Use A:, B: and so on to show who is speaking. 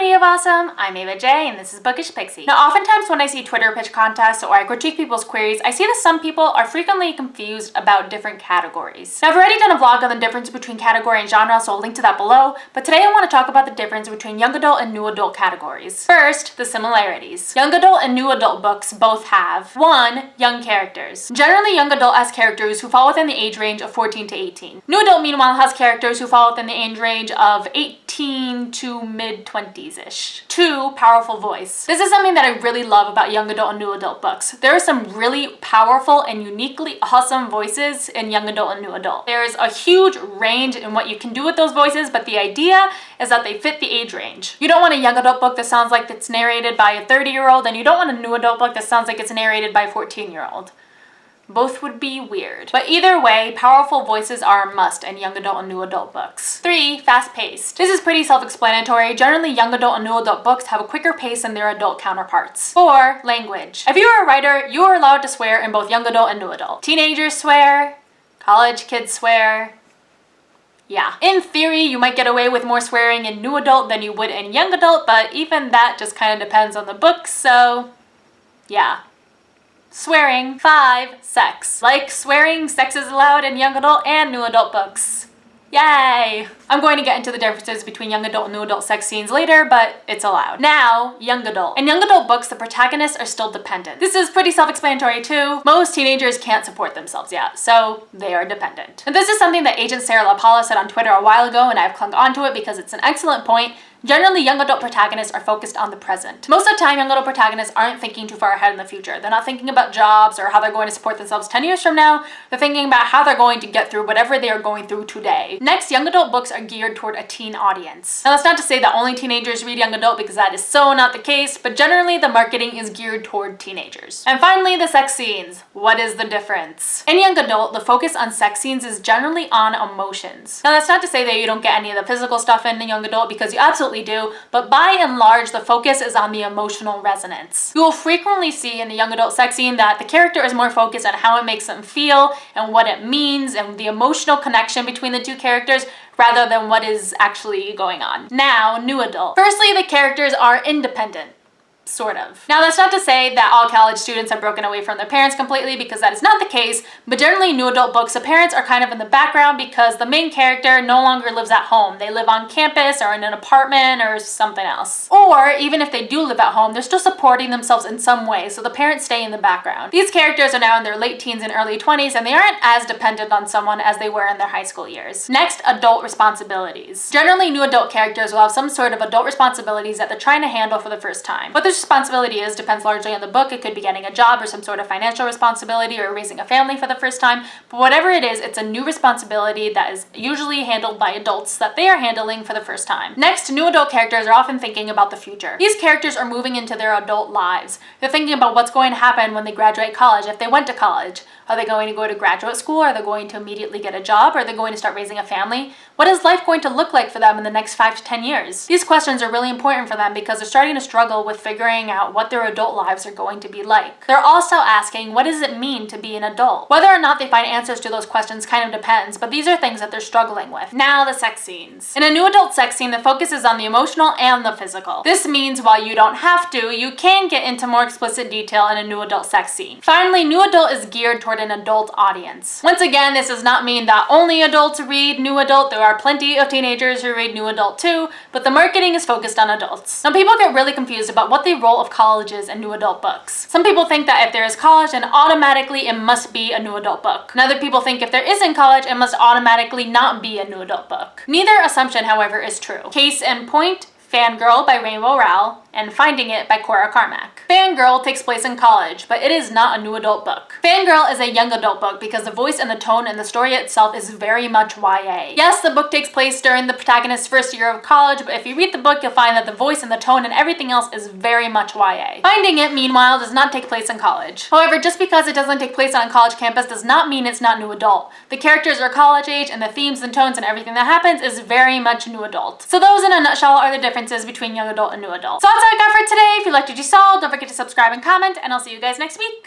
A: community of awesome, I'm Ava J and this is Bookish Pixie. Now oftentimes when I see Twitter pitch contests or I critique people's queries, I see that some people are frequently confused about different categories. Now I've already done a vlog on the difference between category and genre, so I'll link to that below, but today I want to talk about the difference between young adult and new adult categories. First, the similarities. Young adult and new adult books both have 1. Young characters. Generally, young adult has characters who fall within the age range of 14 to 18. New adult, meanwhile, has characters who fall within the age range of 18 to mid-20s-ish. 2. Powerful voice. This is something that I really love about young adult and new adult books. There are some really powerful and uniquely awesome voices in young adult and new adult. There's a huge range in what you can do with those voices, but the idea is that they fit the age range. You don't want a young adult book that sounds like it's narrated by a 30-year-old, and you don't want a new adult book that sounds like it's narrated by a 14-year-old. Both would be weird. But either way, powerful voices are a must in young adult and new adult books. 3. Fast-paced. This is pretty self-explanatory. Generally, young adult and new adult books have a quicker pace than their adult counterparts. 4. Language. If you are a writer, you are allowed to swear in both young adult and new adult. Teenagers swear, college kids swear. Yeah. In theory, you might get away with more swearing in new adult than you would in young adult, but even that just kind of depends on the book, so yeah. Swearing. 5. Sex. Like swearing, sex is allowed in young adult and new adult books. Yay! I'm going to get into the differences between young adult and new adult sex scenes later, but it's allowed. Now, young adult. In young adult books, the protagonists are still dependent. This is pretty self-explanatory too. Most teenagers can't support themselves yet, so they are dependent. And this is something that Agent Sarah LaPaula said on Twitter a while ago, and I've clung onto it because it's an excellent point. Generally, young adult protagonists are focused on the present. Most of the time, young adult protagonists aren't thinking too far ahead in the future. They're not thinking about jobs or how they're going to support themselves 10 years from now. They're thinking about how they're going to get through whatever they are going through today. Next, young adult books are geared toward a teen audience. Now, that's not to say that only teenagers read young adult, because that is so not the case, but generally the marketing is geared toward teenagers. And finally, the sex scenes. What is the difference? In young adult, the focus on sex scenes is generally on emotions. Now, that's not to say that you don't get any of the physical stuff in the young adult, because you absolutely do, but by and large, the focus is on the emotional resonance. You will frequently see in the young adult sex scene that the character is more focused on how it makes them feel and what it means and the emotional connection between the two characters rather than what is actually going on. Now, new adult. Firstly, the characters are independent. Sort of. Now, that's not to say that all college students have broken away from their parents completely, because that is not the case, but generally in new adult books, the parents are kind of in the background because the main character no longer lives at home. They live on campus or in an apartment or something else. Or even if they do live at home, they're still supporting themselves in some way, so the parents stay in the background. These characters are now in their late teens and early 20s, and they aren't as dependent on someone as they were in their high school years. Next, adult responsibilities. Generally, new adult characters will have some sort of adult responsibilities that they're trying to handle for the first time. What this responsibility is depends largely on the book. It could be getting a job or some sort of financial responsibility or raising a family for the first time, but whatever it is, it's a new responsibility that is usually handled by adults that they are handling for the first time. Next, new adult characters are often thinking about the future. These characters are moving into their adult lives. They're thinking about what's going to happen when they graduate college, if they went to college. Are they going to go to graduate school? Are they going to immediately get a job? Are they going to start raising a family? What is life going to look like for them in the next 5 to 10 years? These questions are really important for them because they're starting to struggle with figuring out what their adult lives are going to be like. They're also asking, what does it mean to be an adult? Whether or not they find answers to those questions kind of depends, but these are things that they're struggling with. Now, the sex scenes. In a new adult sex scene, the focus is on the emotional and the physical. This means while you don't have to, you can get into more explicit detail in a new adult sex scene. Finally, new adult is geared toward an adult audience. Once again, this does not mean that only adults read new adult. There are plenty of teenagers who read new adult too, but the marketing is focused on adults. Now, people get really confused about what the role of college is in new adult books. Some people think that if there is college, then automatically it must be a new adult book. And other people think if there isn't college, it must automatically not be a new adult book. Neither assumption, however, is true. Case in point, Fangirl by Rainbow Rowell and Finding It by Cora Carmack. Fangirl takes place in college, but it is not a new adult book. Fangirl is a young adult book because the voice and the tone and the story itself is very much YA. Yes, the book takes place during the protagonist's first year of college, but if you read the book, you'll find that the voice and the tone and everything else is very much YA. Finding It, meanwhile, does not take place in college. However, just because it doesn't take place on a college campus does not mean it's not new adult. The characters are college age, and the themes and tones and everything that happens is very much new adult. So those in a nutshell are the differences between young adult and new adult. So that's all I got for today. If you liked what you saw, don't forget to subscribe and comment, and I'll see you guys next week.